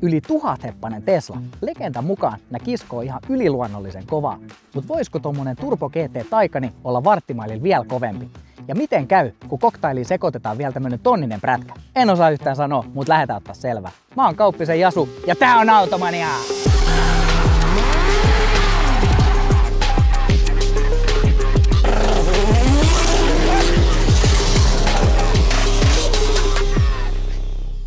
Yli 1000-heppainen Tesla. Legenda mukaan nää kiskoo ihan yliluonnollisen kovaa. Mut voisiko tommonen Turbo GT Taycani olla varttimaililla vielä kovempi? Ja miten käy, kun koktailiin sekoitetaan vielä tämmönen tonninen prätkä? En osaa yhtään sanoa, mut lähdetään ottaa selvää. Mä oon Kauppisen Jasu ja tää on Automania!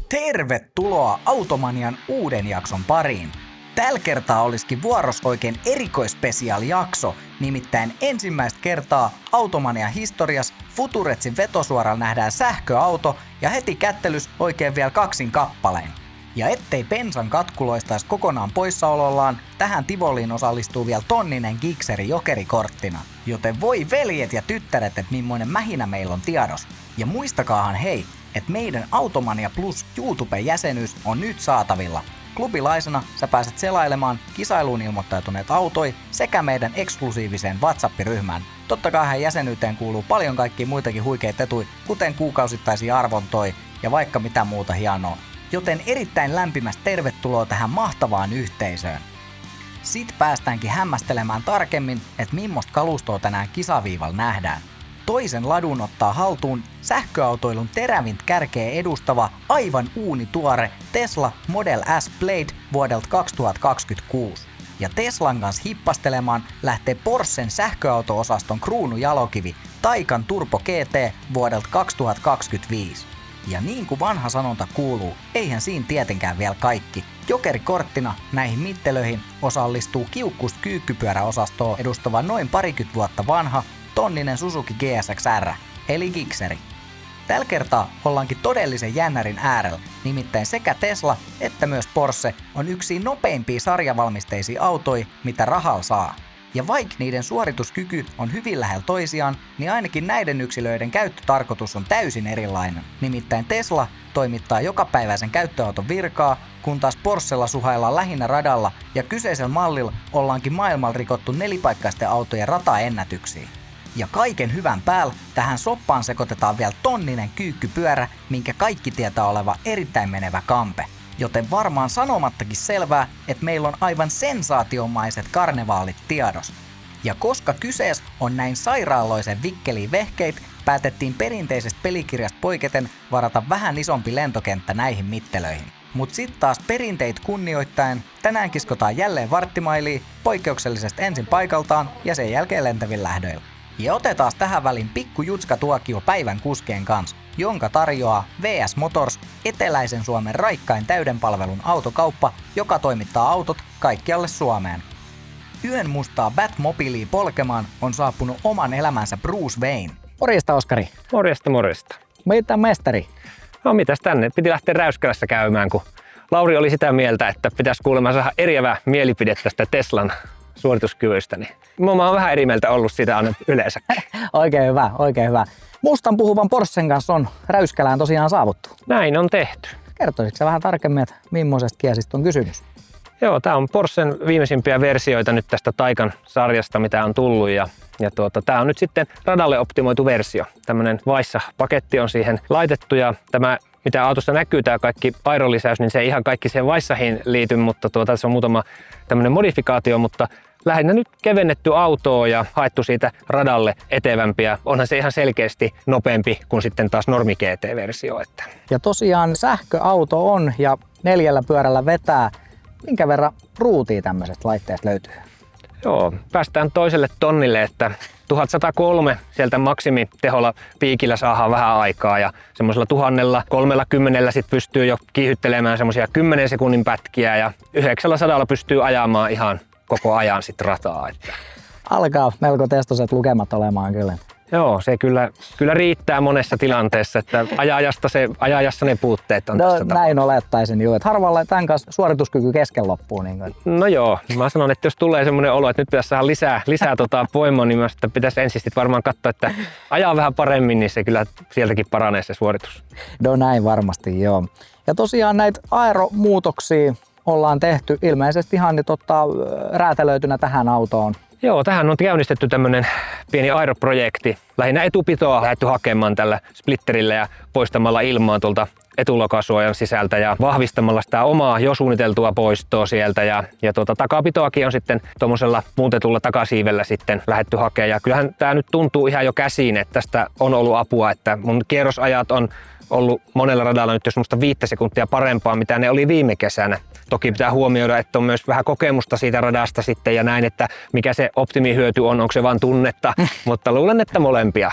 Tervetuloa Automanian uuden jakson pariin. Tällä kertaa olisikin vuorossa oikein erikoispesiaalijakso, nimittäin ensimmäistä kertaa Automanian historiassa Futuretsin vetosuoralla nähdään sähköauto ja heti kättelys oikein vielä kaksin kappaleen. Ja ettei bensan katkuloistaisi kokonaan poissaolollaan, tähän Tivoliin osallistuu vielä tonninen Gixxeri jokerikorttina. Joten voi veljet ja tyttäret, että millainen mähinä meillä on tiedos. Ja muistakaahan hei, että meidän Automania Plus YouTube-jäsenyys on nyt saatavilla. Klubilaisena sä pääset selailemaan kisailuun ilmoittautuneet autoi sekä meidän eksklusiiviseen WhatsApp-ryhmään. Totta kai jäsenyyteen kuuluu paljon kaikkia muitakin huikeita etuja, kuten kuukausittaisia arvontoi ja vaikka mitä muuta hienoa. Joten erittäin lämpimästi tervetuloa tähän mahtavaan yhteisöön. Sitten päästäänkin hämmästelemään tarkemmin, että millaista kalustoa tänään kisaviivalla nähdään. Toisen ladun ottaa haltuun sähköautoilun terävint kärkeä edustava aivan uunituore Tesla Model S Plaid vuodelta 2026. Ja Teslan kanssa hippastelemaan lähtee Porschen sähköauto-osaston kruunujalokivi Taycan Turbo GT vuodelta 2025. Ja niin kuin vanha sanonta kuuluu, eihän siinä tietenkään vielä kaikki. Jokerikorttina näihin mittelöihin osallistuu kiukkusta kyykkypyöräosastoa edustava noin parikymmentä vuotta vanha tonninen Suzuki GSX-R, eli Gixxeri. Tällä kertaa ollaankin todellisen jännärin äärellä, nimittäin sekä Tesla että myös Porsche on yksi nopeimpia sarjavalmisteisia autoja, mitä rahalla saa. Ja vaikka niiden suorituskyky on hyvin lähellä toisiaan, niin ainakin näiden yksilöiden käyttötarkoitus on täysin erilainen. Nimittäin Tesla toimittaa jokapäiväisen käyttöauton virkaa, kun taas Porschella suhaillaan lähinnä radalla ja kyseisellä mallilla ollaankin maailmalla rikottu nelipaikkaisten autojen rataennätyksiä. Ja kaiken hyvän päällä tähän soppaan sekoitetaan vielä tonninen kyykkypyörä, minkä kaikki tietää oleva erittäin menevä kampe. Joten varmaan sanomattakin selvää, että meillä on aivan sensaatiomaiset karnevaalit tiedos. Ja koska kyseessä on näin sairaaloisen vikkeliä vehkeit, päätettiin perinteisestä pelikirjasta poiketen varata vähän isompi lentokenttä näihin mittelöihin. Mut sit taas perinteitä kunnioittaen tänään kiskotaan jälleen varttimailiin poikkeuksellisesti ensin paikaltaan ja sen jälkeen lentävin lähdöillä. Ja otetaan tähän väliin pikku jutskatuokio päivän kuskien kanssa, jonka tarjoaa VS Motors, eteläisen Suomen raikkain täyden palvelun autokauppa, joka toimittaa autot kaikkialle Suomeen. Yön mustaa Batmobilia polkemaan on saapunut oman elämänsä Bruce Wayne. Morjesta Oskari. Morjesta. Mitä mestari? No mitäs tänne? Piti lähteä Räyskälässä käymään, kun Lauri oli sitä mieltä, että pitäisi kuulemma saada eriävä mielipide tästä Teslan suorituskyvystä. Niin mä oon vähän eri mieltä ollut siitä aina yleensä. Oikein hyvä. Mustan puhuvan Porschen kanssa on Räyskälään tosiaan saavuttu. Näin on tehty. Kertoisitko sä vähän tarkemmin, että millaisesta kiesistä on kysymys? Joo, tää on Porschen viimeisimpiä versioita nyt tästä Taycan sarjasta, mitä on tullut. Ja tää on nyt sitten radalle optimoitu versio. Tämmönen Vaissa-paketti on siihen laitettu ja tämä mitä autossa näkyy, tämä kaikki aerolisäys, niin se ei ihan kaikki siihen Vaissahin liity, mutta tässä on muutama tämmöinen modifikaatio, mutta lähinnä nyt kevennetty autoa ja haettu siitä radalle etevämpiä. Onhan se ihan selkeästi nopeampi kuin sitten taas normi GT-versio. Ja tosiaan sähköauto on ja 4 pyörällä vetää. Minkä verran ruutia tämmöisestä laitteesta löytyy? Joo, päästään toiselle tonnille, että 1103 sieltä maksimiteholla piikillä saadaan vähän aikaa ja semmoisella 1030 sit pystyy jo kiihyttelemään semmoisia 10 sekunnin pätkiä ja 900 pystyy ajamaan ihan koko ajan sit rataa. Alkaa melko testoiset lukemat olemaan kyllä. Joo, se kyllä riittää monessa tilanteessa, että ajajassa ne puutteet on tästä näin olettaisin jo, että harvalla tämän kanssa suorituskyky kesken loppuu. Niin no joo, mä sanon, että jos tulee semmoinen olo, että nyt pitäisi saada lisää voimaa, niin pitäisi ensin varmaan katsoa, että ajaa vähän paremmin, niin se kyllä sieltäkin paranee se suoritus. No näin varmasti, joo. Ja tosiaan näitä aeromuutoksia ollaan tehty ilmeisesti ihan nyt räätälöitynä tähän autoon. Joo, tähän on käynnistetty tämmöinen pieni aeroprojekti. Lähinnä etupitoa lähdetty hakemaan tällä splitterillä ja poistamalla ilmaa tuolta etulokasuojan sisältä ja vahvistamalla sitä omaa jo suunniteltua poistoa sieltä. Ja takapitoakin on sitten tuommoisella muutetulla takasiivellä sitten lähdetty hakemaan. Ja kyllähän tämä nyt tuntuu ihan jo käsiin, että tästä on ollut apua, että mun kierrosajat on ollut monella radalla nyt jos musta 5 sekuntia parempaa, mitä ne oli viime kesänä. Toki pitää huomioida, että on myös vähän kokemusta siitä radasta sitten ja näin, että mikä se optimihyöty on, onko se vaan tunnetta, mutta luulen, että molempia.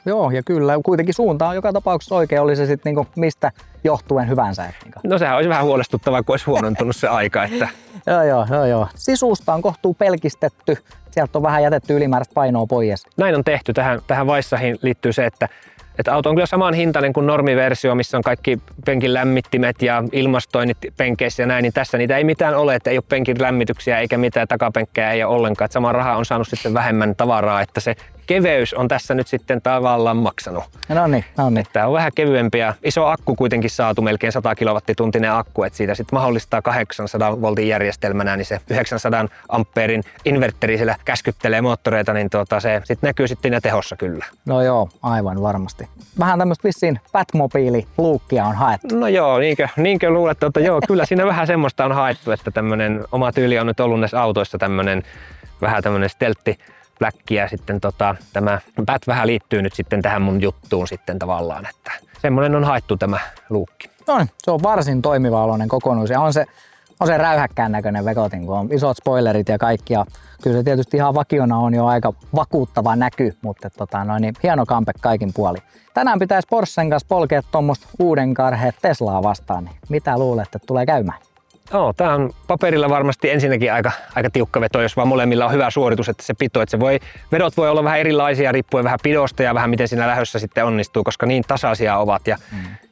Joo, ja kyllä kuitenkin suunta on joka tapauksessa oikein, oli se sitten niinku mistä johtuen hyvänsä. No sehän olisi vähän huolestuttavaa, kun olisi huonontunut se aika. Että... Joo. Sisusta on kohtuu pelkistetty, sieltä on vähän jätetty ylimääräistä painoa pois. Näin on tehty. Tähän Vaissahin liittyy se, että auto on kyllä saman hintainen kuin normiversio, missä on kaikki penkin lämmittimet ja ilmastoinnit penkeissä ja näin, niin tässä niitä ei mitään ole, että ei ole penkin lämmityksiä eikä mitään, takapenkkejä ei ole ollenkaan. Että sama raha on saanut sitten vähemmän tavaraa, että se keveys on tässä nyt sitten tavallaan maksanut. No niin. Tämä on vähän kevyempi ja iso akku kuitenkin saatu, melkein 100 kilowattitunttinen akku, että siitä sitten mahdollistaa 800 voltin järjestelmänä, niin se 900 ampeerin inverteri siellä käskyttelee moottoreita, niin se sitten näkyy sitten siinä tehossa kyllä. No joo, aivan varmasti. Vähän tämmöistä vissiin Batmobile-luukkia on haettu. No joo, niinkö luulet, että joo, kyllä siinä vähän semmoista on haettu, että tämmöinen oma tyyli on nyt ollut näissä autoissa vähän tämmöinen steltti. Black ja sitten tämä Bat vähän liittyy nyt sitten tähän mun juttuun sitten tavallaan, että semmoinen on haettu tämä luukki. No niin, se on varsin toimiva oloinen kokonaisuus ja on se räyhäkkään näköinen vekotin, kun on isot spoilerit ja kaikki ja kyllä se tietysti ihan vakiona on jo aika vakuuttava näky, mutta niin hieno kampe kaikin puolin. Tänään pitäisi Porschen kanssa polkea tuommoista uuden karheet Teslaa vastaan, niin mitä luulet, että tulee käymään? Joo, tää on paperilla varmasti ensinnäkin aika tiukka veto, jos vaan molemmilla on hyvä suoritus, että se pito, että vedot voi olla vähän erilaisia riippuen vähän pidosta ja vähän miten siinä lähdössä sitten onnistuu, koska niin tasaisia ovat ja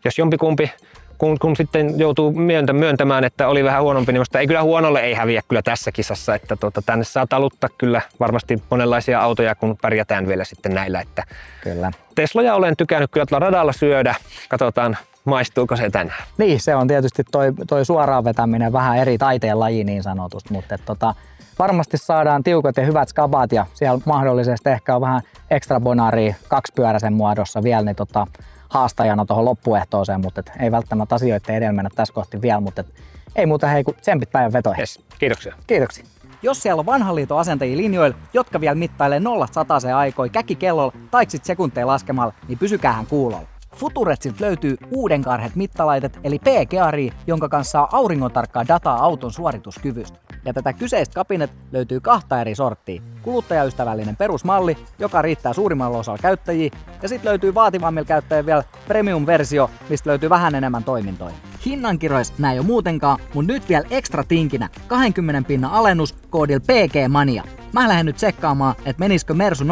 jos jompikumpi kun sitten joutuu myöntämään, että oli vähän huonompi, niin ei kyllä huonolle ei häviä kyllä tässä kisassa, että tänne saa taluttaa kyllä varmasti monenlaisia autoja, kun pärjätään vielä sitten näillä, että kyllä. Tesloja olen tykännyt kyllä tuolla radalla syödä, katsotaan maistuuko se tänään. Niin, se on tietysti toi suoraan vetäminen vähän eri taiteen laji niin sanotusti, mutta varmasti saadaan tiukat ja hyvät skabat ja siellä mahdollisesti ehkä on vähän ekstra bonaria kaksipyöräisen muodossa vielä niin haastajana tuohon loppuehtooseen, mutta ei välttämättä asioiden edellä mennä tässä kohti vielä, mutta ei muuta hei kun tsempit päivän vetoihin. Yes, kiitoksia. Kiitoksia. Jos siellä on vanhan liiton asentajia linjoilla, jotka vielä mittailee 0-100 aikoi käkikellolla tai sit sekunteja laskemalla, niin pysykäähän kuulolla. Futuretsilta löytyy uudenkarheet mittalaitet eli P-Geari, jonka kanssa saa auringontarkkaa dataa auton suorituskyvystä. Ja tätä kyseistä kabinet löytyy 2 eri sorttia. Kuluttajaystävällinen perusmalli, joka riittää suurimmalla osalla käyttäjiä, ja sitten löytyy vaativammilla käyttäjillä vielä premium-versio, mistä löytyy vähän enemmän toimintoja. Hinnankirois nää ei ole muutenkaan, mutta nyt vielä ekstra tinkinä 20 pinnan alennus koodilla PG-mania. Mä lähden nyt tsekkaamaan, että menisikö Mersu 0-100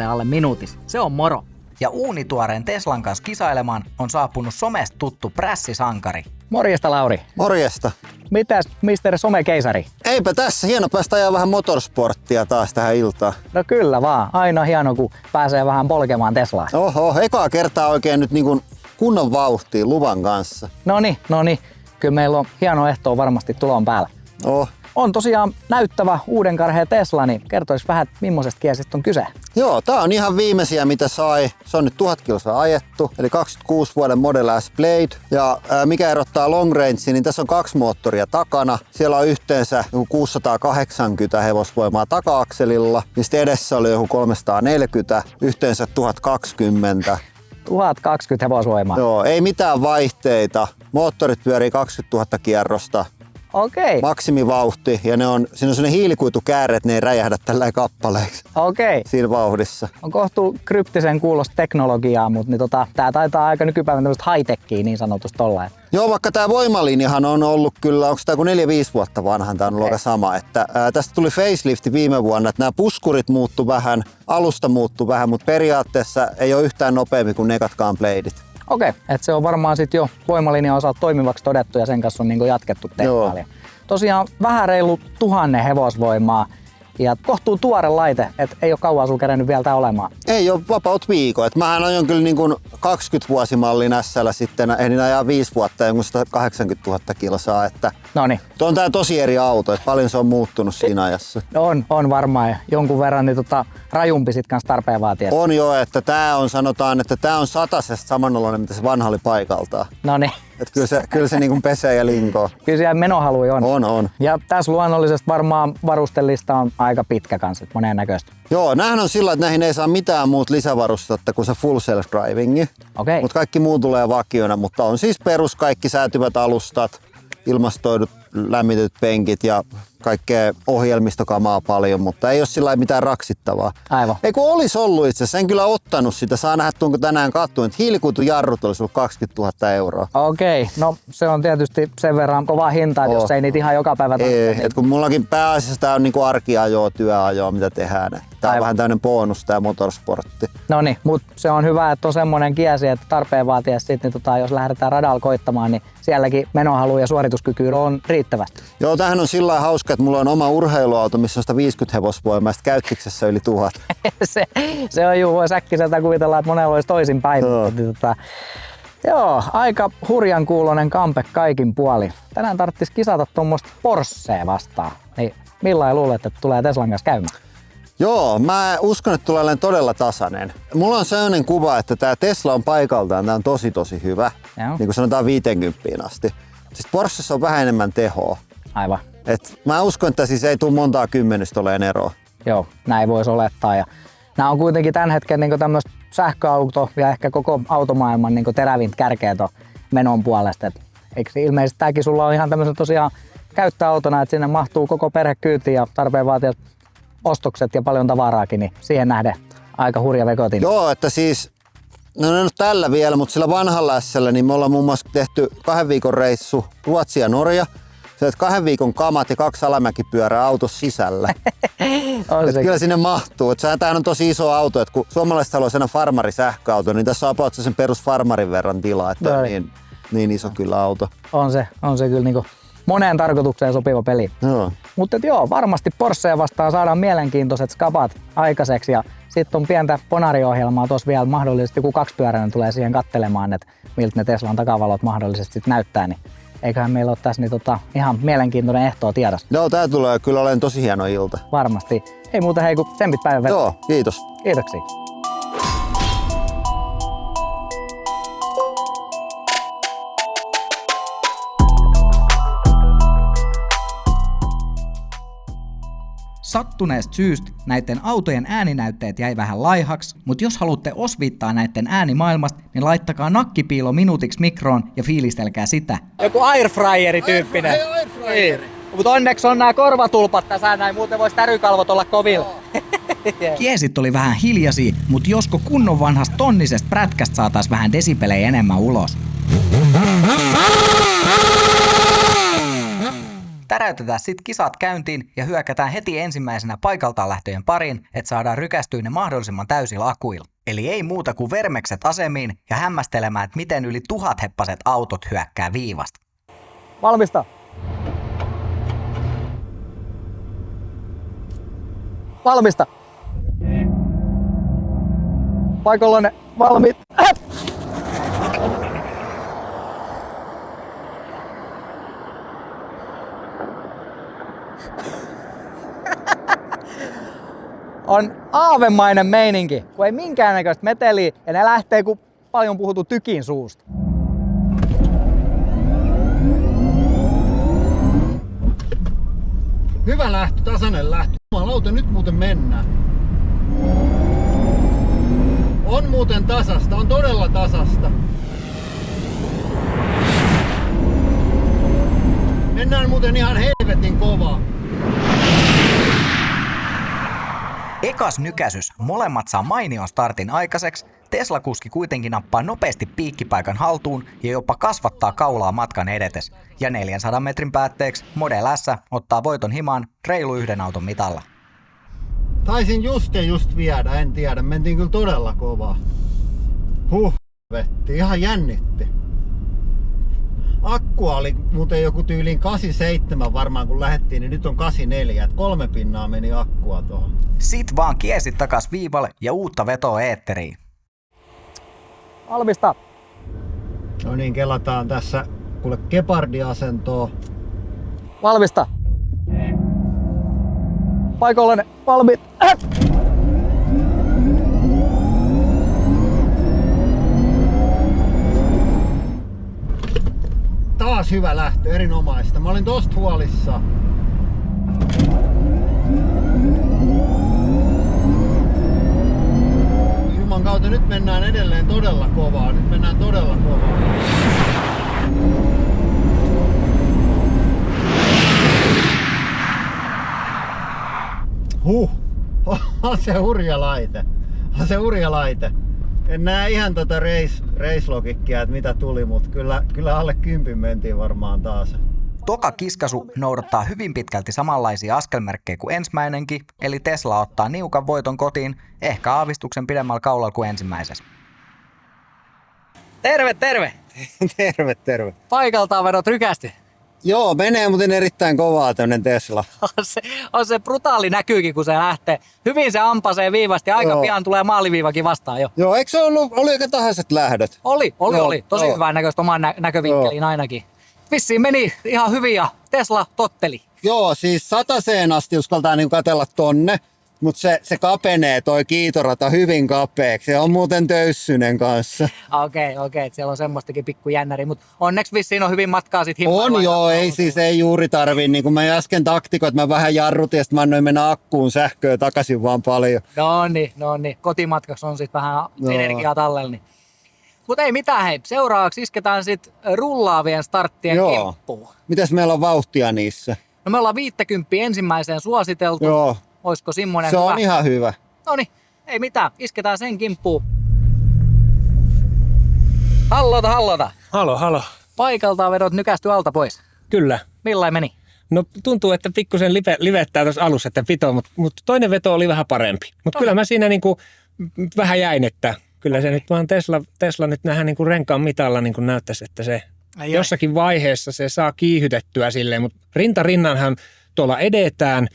alle minuutissa. Se on moro! Ja uunituoreen Teslan kanssa kisailemaan on saapunut somesta tuttu prässisankari. Morjesta Lauri. Morjesta. Mitäs Mr. Somekeisari? Eipä tässä, hieno päästä ajaa vähän motorsporttia taas tähän iltaan. No kyllä vaan, aina hieno kun pääsee vähän polkemaan Teslaa. Oho, ekaa kertaa oikein nyt niin kuin kunnon vauhtiin luvan kanssa. Noniin, kyllä meillä on hieno ehto varmasti tulon päällä. On tosiaan näyttävä uudenkarhea Tesla, niin kertois vähän, millaisesta kiesistä on kyse. Joo, tää on ihan viimeisiä mitä sai. Se on nyt 1000 kilsaa ajettu, eli 26 vuoden Model S Blade. Ja mikä erottaa long range, niin tässä on 2 moottoria takana. Siellä on yhteensä 680 hevosvoimaa taka-akselilla. Mistä edessä oli joku 340, yhteensä 1020. 1020 hevosvoimaa. Joo, ei mitään vaihteita. Moottorit pyörii 20 000 kierrosta. Okei. Maksimivauhti ja siinä on sellainen hiilikuitukääre, että ne ei räjähdä tällä kappaleeksi. Okei. Siinä vauhdissa. On kohtuu kryptisen kuulosta teknologiaa, mutta niin tää taitaa aika nykypäivänä tämmöistä high-techia niin sanotusti tollain. Joo, vaikka tää voimalinjahan on ollut kyllä, onko tää kuin 4-5 vuotta vanhan, tää on ollut aika sama. Että, tästä tuli facelifti viime vuonna, että nämä puskurit muuttu vähän, alusta muuttu vähän, mutta periaatteessa ei ole yhtään nopeammin kuin nekatkaan Bladeit. Okei, että se on varmaan sitten jo voimalinjan osalta toimivaksi todettu ja sen kanssa on niinku jatkettu tehtailijaa. Tosiaan vähän reilu 1000 hevosvoimaa Ja kohtuu tuore laite, että ei ole kauan sulla kerännyt vielä tää olemaan. Ei ole vapaut viikon. Mähän ajoin kyllä niin kuin 20-vuosimallin SL sitten, ehdin ajaa 5 vuotta jonkun 180 000 kilsaa. Että Noniin. tuo on tää tosi eri auto, että paljon se on muuttunut siinä ajassa. On varmaan ja jonkun verran niin rajumpi sit kans tarpeen vaatiessa. On jo, että tää on, sanotaan, että tää on satasesta samanoloinen, mitä se vanha oli paikaltaan. Noniin. Että kyllä se niin kuin pesee ja linkoo. Kyllä siellä menohalui on. On. Ja tässä luonnollisesti varmaan varustelista on aika pitkä kanssa, moneen näköistä. Joo, näähän on sillä, että näihin ei saa mitään muuta lisävarustetta kuin se full self-drivingi. Okei. Mutta kaikki muu tulee vakiona, mutta on siis perus kaikki säätyvät alustat, ilmastoidut lämmitetyt penkit ja kaikkea ohjelmistokamaa paljon, mutta ei ole sillä mitään raksittavaa. Aivan. Ei kun olisi ollut itse asiassa, en kyllä ottanut sitä. Saa nähdä, tuonko tänään katsoin, että hiilikuitujarrut olisi ollut 20 000 euroa. Okei, no se on tietysti sen verran kova hinta, että jos ei niitä ihan joka päivä tarvitse. Ei, et kun mullakin pääasiassa tää on niinku arkiajoa, työajoa, mitä tehdään. Tää on vähän tämmönen bonus tää motorsportti. Noniin, mutta se on hyvä, että on semmoinen kiesi, että tarpeen vaatia sit, niin jos lähdetään radalla koittamaan, niin sielläkin menohalu ja suorituskyky on riittävästi. Joo, tämähän on sillä lailla hauska, että mulla on oma urheiluauto, missä on 150 hevosvoimaa, ja käyttiksessä yli 1000. se on juu, voisi äkkiseltä kuvitella, että monella olisi toisinpäin. Joo, aika hurjan kuulonen kampe kaikin puolin. Tänään tarvitsisi kisata tuommoista Porschea vastaan. Niin millain luulet, että tulee Teslan kanssa käymään? Joo, mä uskon, että tulee olemaan todella tasainen. Mulla on sellainen kuva, että tää Tesla on paikaltaan, tää on tosi hyvä. Joo. Niin kuin sanotaan 50 asti. Siis Porschessa on vähän enemmän tehoa. Aivan. Et mä uskon, että siis ei tule montaa kymmenystä oleen eroa. Joo, näin voisi olettaa. Ja nämä on kuitenkin tämän hetken niin tämmöistä sähköauto ja ehkä koko automaailman niin terävintä kärkeä menon puolesta. Et eikö ilmeisesti tämäkin sulla on ihan tämmöisen tosiaan käyttöautona, että sinne mahtuu koko perhe kyytiin ja tarpeen vaatia ostokset ja paljon tavaraakin, niin siihen nähden aika hurja vekotin. Joo, että siis, no en ole tällä vielä, mutta sillä vanhalla SL, niin me ollaan muun muassa tehty 2 viikon reissu Ruotsi ja Norja. Se on 2 viikon kamat ja 2 alamäkipyörää autossa sisällä. Kyllä sinne mahtuu. Tämähän on tosi iso auto, että kun suomalaiset haluaa sen farmarisähköauto, niin tässä on about sen perus farmarin verran tilaa, että on niin iso kyllä auto. On se kyllä niinku moneen tarkoitukseen sopiva peli. Joo. Mutta joo, varmasti Porschea vastaan saadaan mielenkiintoiset skapat aikaiseksi ja sitten on pientä ponariohjelmaa tuossa vielä mahdollisesti joku 2-pyöräinen tulee siihen kattelemaan, että miltä ne Teslan takavalot mahdollisesti sit näyttää, niin eiköhän meillä ole tässä niin ihan mielenkiintoinen ehtoo tiedossa. Joo, tää tulee kyllä olemaan tosi hieno ilta. Varmasti. Ei muuta hei kun tsempit päivän veto. Joo, kiitos. Kiitoksia. Sattuneesta syystä näiden autojen ääninäytteet jäi vähän laihaksi, mutta jos haluatte osviittaa näiden äänimaailmasta, niin laittakaa nakkipiilo minuutiksi mikroon ja fiilistelkää sitä. Joku airfryeri-tyyppinen. Airfryeri. Mutta onneksi on nämä korvatulpat tässä näin, muuten voisi tärykalvot olla kovilla. Kiesit oli vähän hiljaisia, mutta josko kunnon vanhasta tonnisesta prätkästä saatais vähän desibelejä enemmän ulos. Täräytetään sit kisat käyntiin ja hyökätään heti ensimmäisenä paikaltaan lähtöjen pariin, että saadaan rykästyä ne mahdollisimman täysillä akuilla. Eli ei muuta kuin vermekset asemiin ja hämmästelemään, että miten yli 1000 heppaset autot hyökkää viivasta. Valmista. Valmista. Paikoillanne valmiit. On aavemainen meininki, kun ei minkäännäköistä meteliä ja ne lähtee kuin paljon puhuttu tykin suusta. Hyvä lähtö, tasainen lähtö. Jumalauta, nyt muuten mennään. On muuten tasasta, on todella tasasta. Mennään muuten ihan helvetin kovaa. Ekas nykäsys, molemmat saa mainion startin aikaiseksi, Tesla-kuski kuitenkin nappaa nopeasti piikkipaikan haltuun ja jopa kasvattaa kaulaa matkan edetes. Ja 400 metrin päätteeksi Model S ottaa voiton himaan reilu 1 auton mitalla. Taisin just viedä, en tiedä. Mentiin kyllä todella kovaa. Vetti, ihan jännitti. akkua oli muuten joku tyyliin 87 varmaan kun lähdettiin, niin nyt on 84. 3 pinnaa meni akkua tuohon. Sit vaan kiesi takas viivalle ja uutta vetoa eetteriin. Valmista. No niin, kelataan tässä kuule Gepardi-asentoa. Valmista. Paikoillenne. Valmiit. Taas hyvä lähtö, erinomaista. Mä olin tosta huolissa. Juman kautta nyt mennään edelleen todella kovaa. Nyt mennään todella kovaa. On se hurja laite. On se hurja laite. En näe ihan tota race-logikkia, että mitä tuli, mutta kyllä alle 10 mentiin varmaan taas. Toka kiskasu noudattaa hyvin pitkälti samanlaisia askelmerkkejä kuin ensimmäinenkin, eli Tesla ottaa niukan voiton kotiin, ehkä aavistuksen pidemmällä kaulalla kuin ensimmäisessä. Terve, terve. Terve. Paikaltaan vedot rykästi. Joo, menee muuten erittäin kovaa tämmönen Tesla. On se brutaali näkyykin, kun se lähtee. Hyvin se ampasee viivasti, aika pian tulee maaliviivakin vastaan jo. Joo, eikö se oli aika tasaiset lähdöt? Oli. Tosi hyvää näköistä oman näkövinkkeliin ainakin. Vissiin meni ihan hyvin ja Tesla totteli. Joo, siis 100 asti uskaltaa niin katsella tonne, mutta se kapenee toi kiitorata hyvin kapeaksi. Se on muuten töyssynen kanssa. Okei, että siellä on semmoistakin pikku jännäri, mutta onneksi vissiin on hyvin matkaa sit himmailla. On joo, ei juuri tarvii. Niin kuin mä äsken taktikoin, että mä vähän jarrutin ja sitten mä annoin mennä akkuun sähköä takaisin vaan paljon. No niin. Kotimatkaksi on sit vähän energiaa tallella. Niin. Mutta ei mitään, hei. Seuraavaksi isketään sit rullaavien starttien kimppuun. Mitäs meillä on vauhtia niissä? No me ollaan 50 ensimmäiseen suositeltu. Joo. Oisko semmonen se hyvä? On ihan hyvä. Noniin, ei mitään. Isketään sen kimppuun. Hallota. Halo. Paikaltaan vedot nykästy alta pois. Kyllä. Millain meni? No tuntuu, että pikkusen livettää tuossa alussa, että pito, mutta toinen veto oli vähän parempi. Mutta kyllä mä siinä niinku vähän jäin, että kyllä se nyt vaan Tesla nyt nähdään niinku renkaan mitalla niinku näyttäisi, että se jossakin vaiheessa se saa kiihytettyä silleen, mutta rinnanhan tuolla edetään.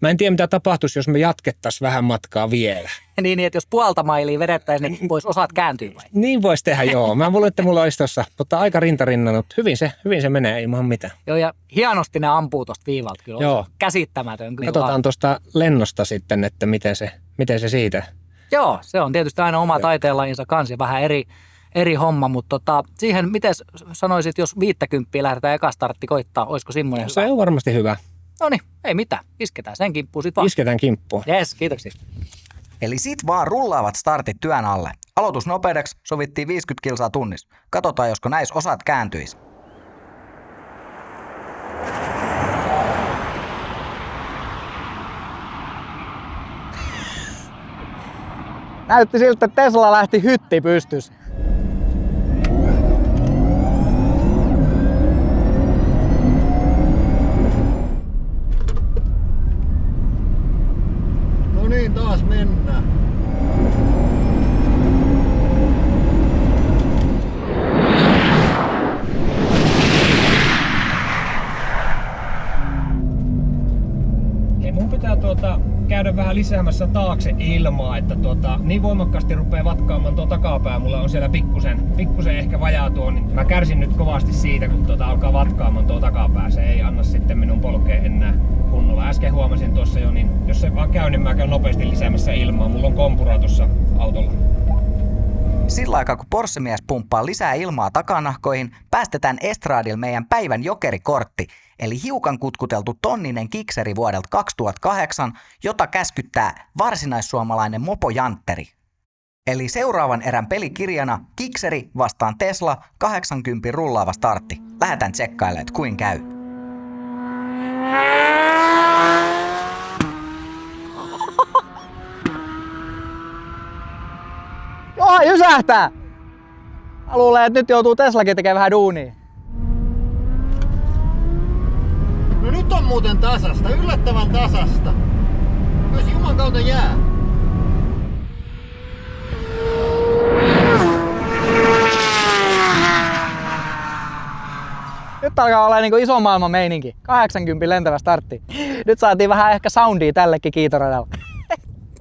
Mä en tiedä, mitä tapahtuisi, jos me jatkettaisiin vähän matkaa vielä. Niin, että jos puolta mailia vedettäisiin, niin voisi osat kääntyä vai? Niin voisi tehdä, joo. Mä luulen, että mulla olisi tuossa, mutta aika rintarinnan, mutta hyvin se menee ilman mitään. Joo, ja hienosti ne ampuu tuosta viivalta. Kyllä joo. Käsittämätön. Kyllä katsotaan tuosta lennosta sitten, että miten se siitä. Joo, se on tietysti aina oma taiteenlajinsa kanssa, vähän eri homma, mutta siihen, miten sanoisit, jos 50 lähdetään eka startti koittaa, olisiko semmoinen hyvä? Se on varmasti hyvä. No niin, ei mitään. Isketään sen kimppuun sit vaan. Isketään kimppuun. Jes, kiitoksia. Eli sit vaan rullaavat startit työn alle. Aloitusnopeudeksi sovittiin 50 kilsaa tunnissa. Katsotaan, josko näis osat kääntyisi. Näytti siltä, että Tesla lähti hytti pystyssä. No niin, taas mennään. Mun pitää käydä vähän lisäämässä taakse ilmaa, että niin voimakkaasti rupeaa vatkaamaan tuo takapää. Mulla on siellä pikkusen ehkä vajaa tuo, niin mä kärsin nyt kovasti siitä, kun alkaa vatkaamaan tuo takapää. Se ei anna sitten minun polkea enää kunnolla. Äsken huomasin tuossa jo, niin jos se vaan käy, niin mä käyn nopeasti lisäämässä ilmaa. Mulla on kompura tuossa autolla. Sillä aikaa kun Porsche-mies pumppaa lisää ilmaa takanahkoihin, päästetään estradille meidän päivän jokerikortti, eli hiukan kutkuteltu tonninen kikseri vuodelta 2008, jota käskyttää varsinaissuomalainen mopojantteri. Eli seuraavan erän pelikirjana kikseri vastaan Tesla 80 rullaava startti. Lähdetään tsekkailemaan, että kuin käy. Joo, jysähtää! Mä luulen, että nyt joutuu Teslakin tekemään vähän duunia. No nyt on muuten tasasta, yllättävän tasasta. Myös juman kautta jää. Nyt alkaa olla niinku iso maailman meininki. 80 lentävä startti. Nyt saatiin vähän ehkä soundia tällekin kiitoradalla.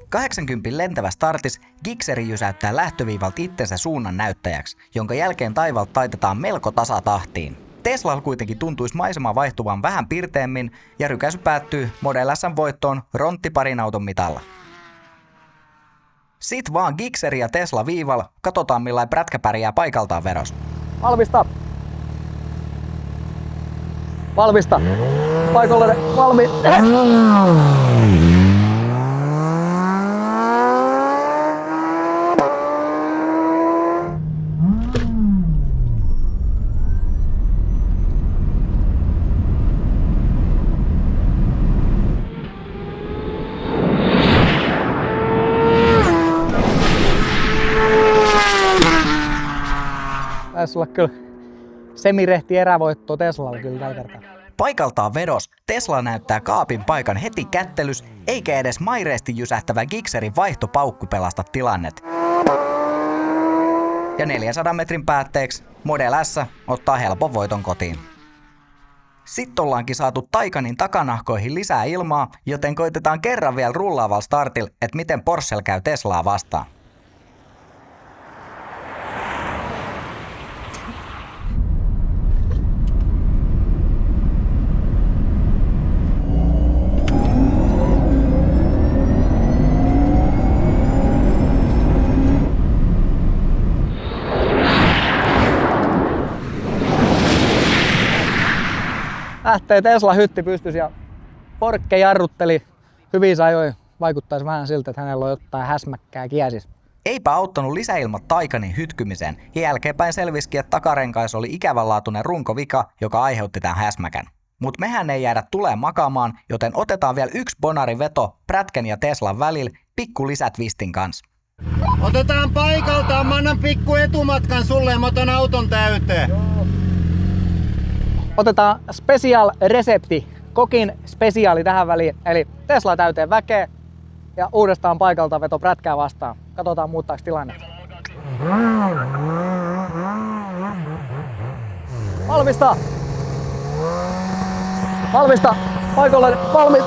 80 lentävä startis Gixxeri jysäyttää lähtöviivalta itsensä suunnan näyttäjäksi, jonka jälkeen taivalta taitetaan melko tasatahtiin. Teslalla kuitenkin tuntuisi maisema vaihtuvan vähän pirteemmin ja rykäisy päättyy Model S:n voittoon ronttiparin auton mitalla. Sit vaan Gixxeri ja Tesla viivalla, katsotaan millain prätkä pärjää paikaltaan veros. Valmista. Valmista. Paikalle valmi. Taisi olla kyllä semirehti erävoitto Teslalla kyllä tällä kertaa. Paikaltaan vedos Tesla näyttää kaapin paikan heti kättelys, eikä edes maireesti jysähtävä Gixxerin vaihtopaukku pelasta tilannet. Ja 400 metrin päätteeksi Model S ottaa helpon voiton kotiin. Sitten ollaankin saatu Taycanin takanahkoihin lisää ilmaa, joten koitetaan kerran vielä rullaavalla startilla, että miten Porschella käy Teslaa vastaan. Lähtee Tesla hytti pystys ja Porkke jarrutteli hyvissä ajoin. Vaikuttaisi vähän siltä, että hänellä on jotain häsmäkkää kiesis. Eipä auttanut lisäilmat Taycanin hytkymiseen ja jälkeenpäin selvisikin, että takarenkaissa oli ikävänlaatuinen runkovika, joka aiheutti tämän häsmäkän. Mut mehän ei jäädä tuleen makaamaan, joten otetaan vielä yksi bonari veto Prätkän ja Teslan välillä pikku lisätwistin kanssa. Otetaan paikaltaan, mä annan pikku etumatkan sulle ja mä otan auton täyteen. Otetaan special resepti, kokin spesiaali tähän väliin, eli Tesla täyteen väkeä ja uudestaan paikalta veto Prätkää vastaan. Katsotaan muuttaako tilanne. Valmista! Valmista! Paikalle valmis!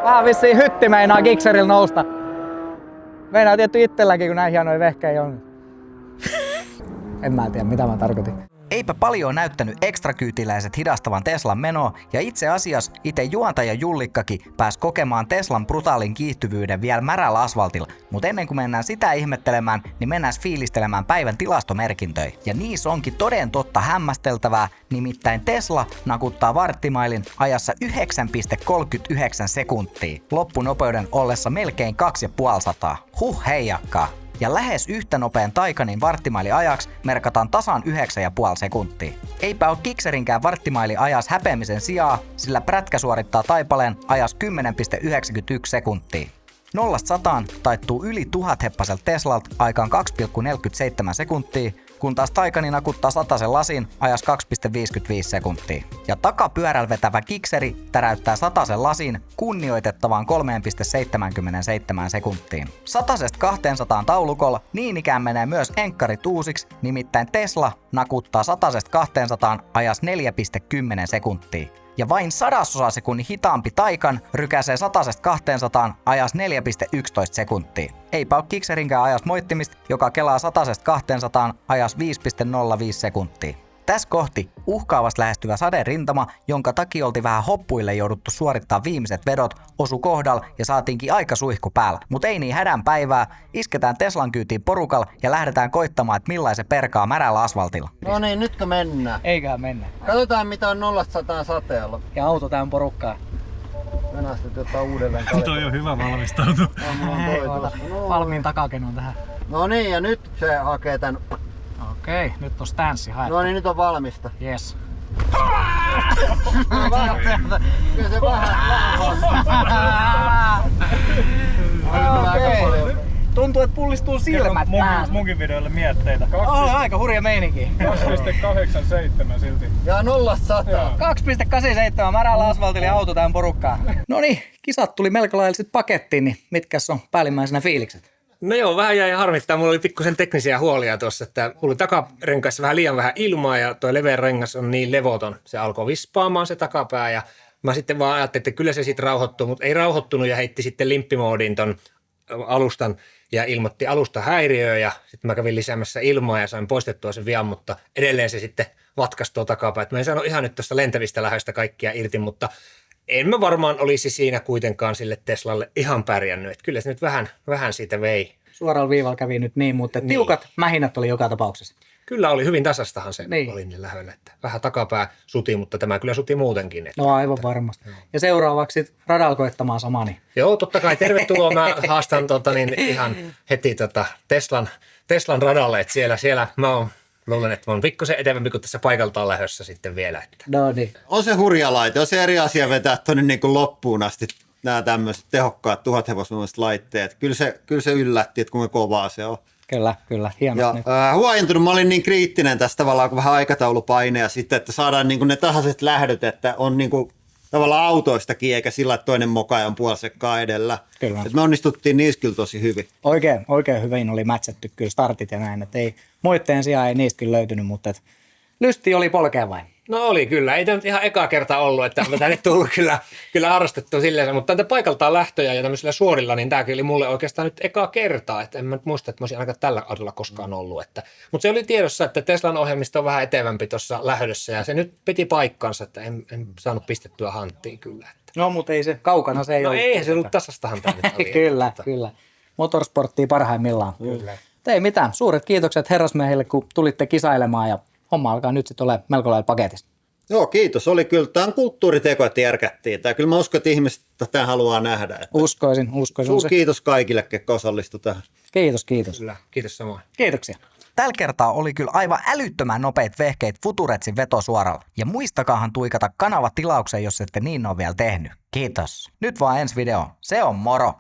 Vähän vissiin hytti meinaa Gixxerillä nousta. Meinaa tietty itselläkin, kun näin hienoja vehkejä on. En mä tiedä, mitä mä tarkoitin. Eipä paljon näyttänyt ekstrakyytiläiset hidastavan Teslan menoa, ja itse asiassa itse juontaja Jullikkakin pääsi kokemaan Teslan brutaalin kiihtyvyyden vielä märällä asfaltilla, mutta ennen kuin mennään sitä ihmettelemään, niin mennään fiilistelemään päivän tilastomerkintöjä. Ja niissä onkin toden totta hämmästeltävää, nimittäin Tesla nakuttaa varttimailin ajassa 9,39 sekuntia, loppunopeuden ollessa melkein 250. Huh heijakkaa! Ja lähes yhtä nopean Taycanin varttimaili ajaksi merkataan tasan 9,5 sekuntia. Eipä ole Gixxerinkään varttimaili ajas häpeämisen sijaa, sillä Prätkä suorittaa taipaleen ajas 10,91 sekuntia. 0-100 taittuu yli 1000 heppaselta Teslalta aikaan 2,47 sekuntia, kun taas Taycanin nakuttaa 100 lasin ajas 2,55 sekuntia. Ja takapyörällä vetävä Gixxeri täräyttää 100 lasin kunnioitettavaan 3,77 sekuntiin. 100-200 taulukolla niin ikään menee myös enkkarit uusiksi, nimittäin Tesla nakuttaa 100-200 ajas 4,10 sekuntia. Ja vain 100 sekunnin hitaampi Taycan rykäsee 100-200 ajas 4,11 sekuntia. Eipä ole Gixxerinkään ajas moittimista, joka kelaa 100-200 ajas 5,05 sekuntia. Tässä kohti uhkaavasti lähestyvä saderintama, jonka takia oltiin vähän hoppuille jouduttu suorittaa viimeiset vedot, osu kohdalla ja saatiinkin aika suihku päällä. Mut ei niin hädän päivää, isketään Teslan kyytiin porukalla ja lähdetään koittamaan, että millaisen perkaa märällä asfaltilla. No niin, nytkö mennään? Eiköhän mennä. Katsotaan mitä on 0-100 sateella. Ja auto täynnä porukkaa. Mennään sitten ottaa uudelleen kaliperi. Toi on hyvä valmistautu. Valmiin takakenon tähän. No niin, ja nyt se hakee tän. Okei, nyt on stanssi haettu. No niin, nyt on valmista. Yes. Kyllä se vähän. Tuntuu, että pullistuu silmät päästä. Munkin videoille mietteitä. Aika hurja meininki. 2,87 silti. Ja 0-100. 2,87 märällä asfaltilla ja auto tähän porukkaan. No niin, kisat tuli melko lailla sit pakettiin, niin mitkäs on päällimmäisenä fiilikset? No joo, vähän jäi harmittaa. Mulla oli pikkusen teknisiä huolia tuossa, että mulla oli takarenkaissa vähän liian vähän ilmaa ja toi leveä rengas on niin levoton. Se alkoi vispaamaan se takapää ja mä sitten vaan ajattelin, että kyllä se sitten rauhoittuu, mutta ei rauhoittunut ja heitti sitten limppimoodiin ton alustan ja ilmoitti alusta häiriöä ja sitten mä kävin lisäämässä ilmaa ja sain poistettua sen vian, mutta edelleen se sitten vatkasi tuo takapää. Mä en saanut ihan nyt tuosta lentävistä lähdöistä kaikkia irti, mutta en mä varmaan olisi siinä kuitenkaan sille Teslalle ihan pärjännyt. Että kyllä se nyt vähän siitä vei. Suoralla viivalla kävi nyt niin, mutta tiukat mähinät oli joka tapauksessa. Kyllä oli hyvin tasastahan se Niin. oli ne lähdöllä. Että vähän takapää suti, mutta tämä kyllä suti muutenkin. Että, No aivan varmasti. Ja seuraavaksi sit radalla koettamaan sama. Niin. Joo, totta kai. Tervetuloa. Mä haastan ihan heti Teslan radalle. Että siellä mä luulen, että mä oon pikkusen etevämpi kuin tässä paikaltaan lähdössä sitten vielä. Että. No niin. On se hurja laite. On se eri asia vetää tuonne niin kuin loppuun asti nämä tämmöiset tehokkaat 1000 hevosvoimaiset laitteet. Kyllä se yllätti, että kuinka kovaa se on. Kyllä. Hienosti. Huojentunut, mä olin niin kriittinen tästä tavallaan, kun vähän aikataulupaineja sitten, että saadaan niin kuin ne tasaiset lähdöt, että on niin kuin tavallaan autoistakin, eikä sillä, että toinen moka on puoli sekkaa edellä. Kyllä. Et me onnistuttiin niissä kyllä tosi hyvin. Oikein hyvin oli mätsätty kyllä startit ja näin. Että ei, moitteen sijaan ei niistä kyllä löytynyt, mutta lysti oli polkea vain. No oli kyllä. Ei tämä nyt ihan ekaa kertaa ollut, että on tänne tullut kyllä harrastettu silleen, mutta tätä paikaltaan lähtöjä ja tämmöisillä suorilla, niin tämäkin oli mulle oikeastaan nyt ekaa kertaa. Että en mä nyt muista, että mä olisin ainakaan tällä autolla koskaan ollut. Mutta se oli tiedossa, että Teslan ohjelmisto on vähän etevämpi tuossa lähdössä ja se nyt piti paikkansa, että en saanut pistettyä hanttiin kyllä. No mutta ei se, kaukana se ei No ollut. eihän se ollut tasastahan tämä nyt oli. Kyllä. Motorsporttia parhaimmillaan. Kyllä. Ei mitään. Suuret kiitokset herrasmiehille, kun tulitte kisailemaan ja homma alkaa nyt sitten olla melko lailla paketissa. Joo, kiitos. Oli kyllä, tämä on kulttuuriteko, että järkättiin. Tämä kyllä mä uskon, että ihmiset tämän haluaa nähdä. Että Uskoisin. kiitos kaikille, ketkä osallistuivat tähän. Kiitos. Kyllä, kiitos samoin. Kiitoksia. Tällä kertaa oli kyllä aivan älyttömän nopeat vehkeet Futuretsin vetosuoralla. Ja muistakaahan tuikata kanava tilaukseen, jos ette niin ole vielä tehnyt. Kiitos. Nyt vaan ensi video. Se on moro!